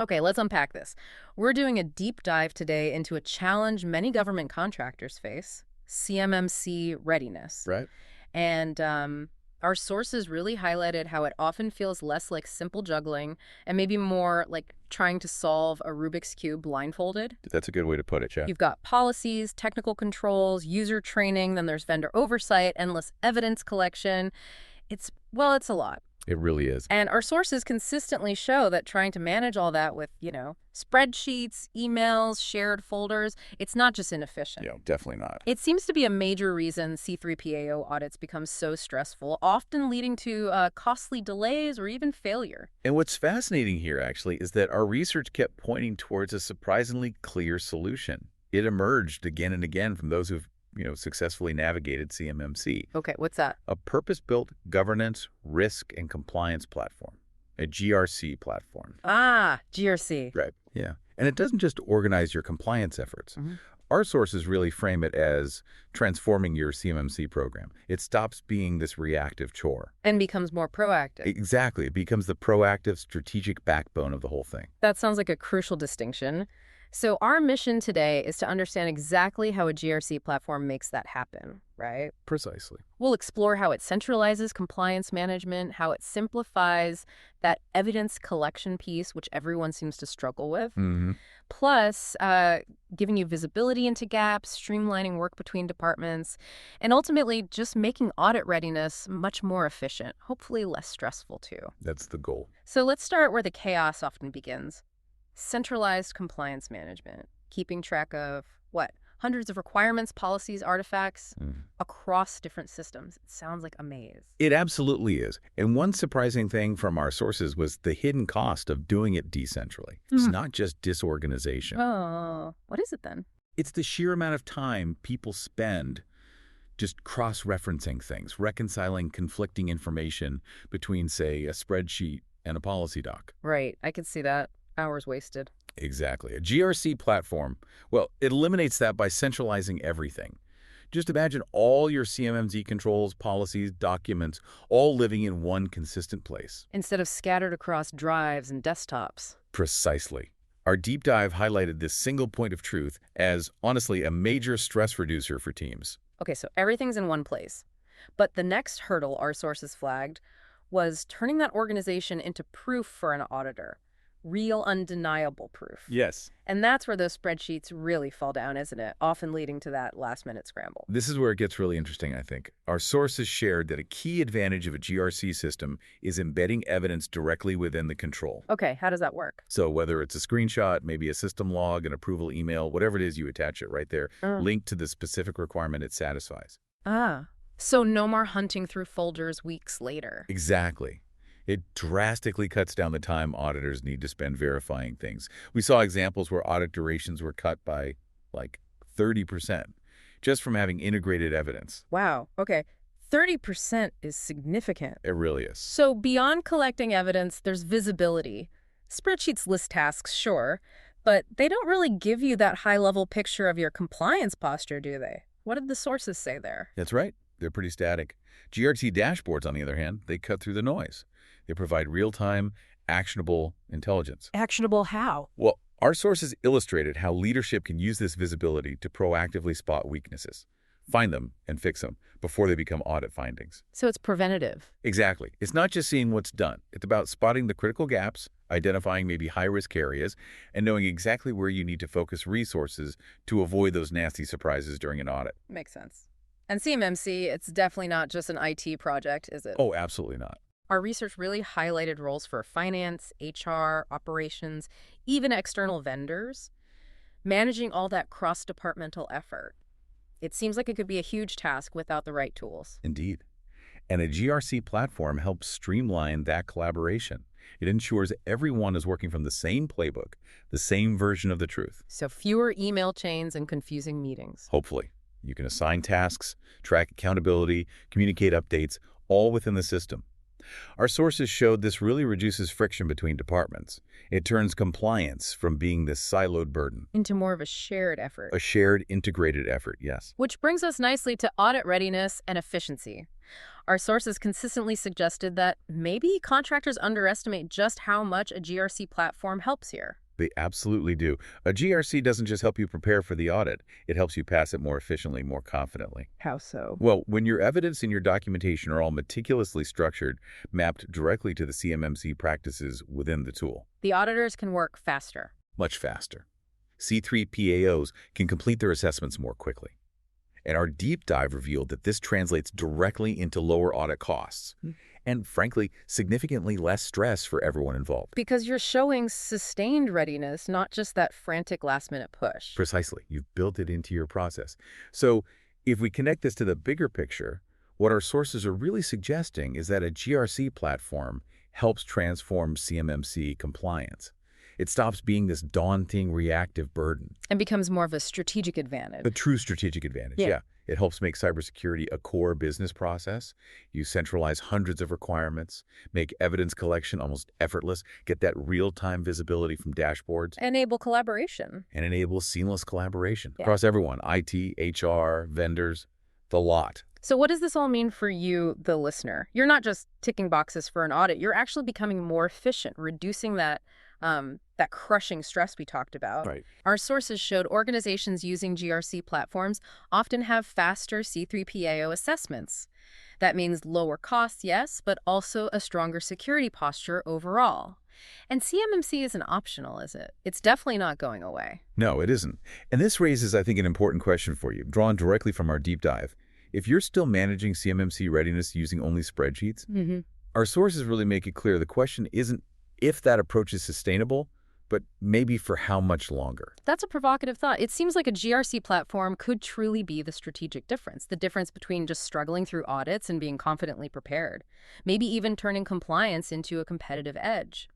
Okay, let's unpack this. We're doing a deep dive today into a challenge many government contractors face, CMMC readiness. Right. And our sources really highlighted how it often feels less like simple juggling and maybe more like trying to solve a Rubik's Cube blindfolded. That's a good way to put it, yeah. You've got policies, technical controls, user training, then there's vendor oversight, endless evidence collection. It's a lot. It really is. And our sources consistently show that trying to manage all that with, spreadsheets, emails, shared folders, it's not just inefficient. Yeah, definitely not. It seems to be a major reason C3PAO audits become so stressful, often leading to costly delays or even failure. And what's fascinating here, actually, is that our research kept pointing towards a surprisingly clear solution. It emerged again and again from those who've successfully navigated CMMC. Okay, what's that? A purpose-built governance, risk, and compliance platform. A GRC platform. Ah, GRC. Right. Yeah. And it doesn't just organize your compliance efforts. Our sources really frame it as transforming your CMMC program. It stops being this reactive chore. And becomes more proactive. Exactly. It becomes the proactive, strategic backbone of the whole thing. That sounds like a crucial distinction. So our mission today is to understand exactly how a GRC platform makes that happen, right? Precisely. We'll explore how it centralizes compliance management, how it simplifies that evidence collection piece, which everyone seems to struggle with, plus giving you visibility into gaps, streamlining work between departments, and ultimately just making audit readiness much more efficient, hopefully less stressful too. That's the goal. So let's start where the chaos often begins. Centralized compliance management, keeping track of, hundreds of requirements, policies, artifacts across different systems. It sounds like a maze. It absolutely is. And one surprising thing from our sources was the hidden cost of doing it decentrally. It's not just disorganization. Oh, what is it then? It's the sheer amount of time people spend just cross-referencing things, reconciling conflicting information between, say, a spreadsheet and a policy doc. Right, I could see that. Hours wasted. Exactly. A GRC platform, well, it eliminates that by centralizing everything. Just imagine all your CMMC controls, policies, documents, all living in one consistent place. Instead of scattered across drives and desktops. Precisely. Our deep dive highlighted this single point of truth as, honestly, a major stress reducer for teams. Okay, so everything's in one place. But the next hurdle our sources flagged was turning that organization into proof for an auditor. Real, undeniable proof. Yes. And that's where those spreadsheets really fall down, isn't it? Often leading to that last-minute scramble. This is where it gets really interesting, I think. Our sources shared that a key advantage of a GRC system is embedding evidence directly within the control. Okay, how does that work? So whether it's a screenshot, maybe a system log, an approval email, whatever it is, you attach it right there, linked to the specific requirement it satisfies. So no more hunting through folders weeks later. Exactly. It drastically cuts down the time auditors need to spend verifying things. We saw examples where audit durations were cut by, 30%, just from having integrated evidence. Wow, okay. 30% is significant. It really is. So beyond collecting evidence, there's visibility. Spreadsheets list tasks, sure, but they don't really give you that high-level picture of your compliance posture, do they? What did the sources say there? That's right. They're pretty static. GRC dashboards, on the other hand, they cut through the noise. They provide real-time, actionable intelligence. Actionable how? Well, our sources illustrated how leadership can use this visibility to proactively spot weaknesses, find them, and fix them before they become audit findings. So it's preventative. Exactly. It's not just seeing what's done. It's about spotting the critical gaps, identifying maybe high-risk areas, and knowing exactly where you need to focus resources to avoid those nasty surprises during an audit. Makes sense. And CMMC, it's definitely not just an IT project, is it? Oh, absolutely not. Our research really highlighted roles for finance, HR, operations, even external vendors, managing all that cross-departmental effort. It seems like it could be a huge task without the right tools. Indeed. And a GRC platform helps streamline that collaboration. It ensures everyone is working from the same playbook, the same version of the truth. So fewer email chains and confusing meetings. Hopefully. You can assign tasks, track accountability, communicate updates, all within the system. Our sources showed this really reduces friction between departments. It turns compliance from being this siloed burden. Into more of a shared effort. A shared, integrated effort, yes. Which brings us nicely to audit readiness and efficiency. Our sources consistently suggested that maybe contractors underestimate just how much a GRC platform helps here. They absolutely do. A GRC doesn't just help you prepare for the audit. It helps you pass it more efficiently, more confidently. How so? Well, when your evidence and your documentation are all meticulously structured, mapped directly to the CMMC practices within the tool. The auditors can work faster. Much faster. C3PAOs can complete their assessments more quickly. And our deep dive revealed that this translates directly into lower audit costs. And frankly, significantly less stress for everyone involved. Because you're showing sustained readiness, not just that frantic last-minute push. Precisely. You've built it into your process. So if we connect this to the bigger picture, what our sources are really suggesting is that a GRC platform helps transform CMMC compliance. It stops being this daunting, reactive burden. And becomes more of a strategic advantage. A true strategic advantage, yeah. It helps make cybersecurity a core business process. You centralize hundreds of requirements, make evidence collection almost effortless, get that real-time visibility from dashboards. Enable collaboration. And enable seamless collaboration across everyone, IT, HR, vendors, the lot. So what does this all mean for you, the listener? You're not just ticking boxes for an audit. You're actually becoming more efficient, reducing that crushing stress we talked about. Right. Our sources showed organizations using GRC platforms often have faster C3PAO assessments. That means lower costs, yes, but also a stronger security posture overall. And CMMC isn't optional, is it? It's definitely not going away. No, it isn't. And this raises, I think, an important question for you, drawn directly from our deep dive. If you're still managing CMMC readiness using only spreadsheets, our sources really make it clear the question isn't if that approach is sustainable, but maybe for how much longer. That's a provocative thought. It seems like a GRC platform could truly be the strategic difference, the difference between just struggling through audits and being confidently prepared, maybe even turning compliance into a competitive edge.